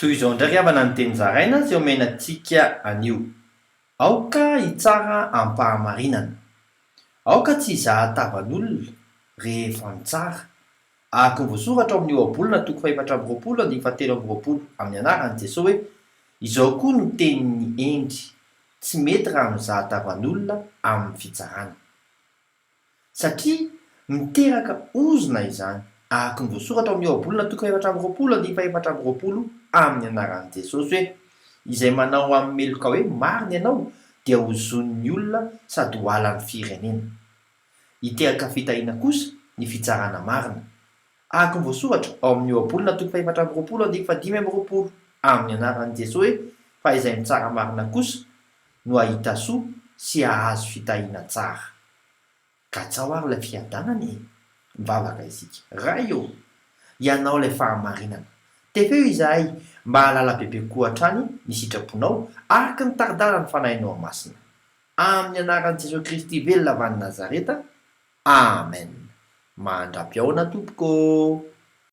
toy izao ndraiky avana ny teny zaraina sy omenantsika anio aoka hitsara ampahamarinana aoka tsy izahatavan'olona rehefa mitsara ahaka ny voasoratra ao amin'ny oabolona toko faefatra amby roapolo andiny fahatelo amby roapolo amin'ny anaran'i Jesosy hoe izao koa no tenin'ny endry tsy mety raha mizahatavan'olona amin'ny fitsarana satria miteraka ozona izany ahaka ny voasoratra ao amin'ny oabolona toko faefatra amby roapolo andiny faefatra amby roapolo amin'ny anaran'i Jesosy hoe izay manao amin'ny meloka hoe marina ianao dia hozon'ny olona sady ho alan'ny firenena hiteraka fitahiana kosa ny fitsarana marina ahaka ny voasoratra ao amin'ny oabolona toko faefatra amby roapolo andiny fadimy amby roapolo amin'ny anaran'i Jesosy hoe fa izay mitsara marina kosa no hahita soa sy hahazo fitahiana tsara ka tsao ary ilay fiadanany mivavaka isika raha eo ianao ilay fahamarinana tefeo izahay mba halala bebe koa hatrany ny sitraponao araka ny taridala ny fanahinao masina amin'ny anaran'i Jesosy Kristy velona avy any Nazareta amen. Mandrapiaona tompoko.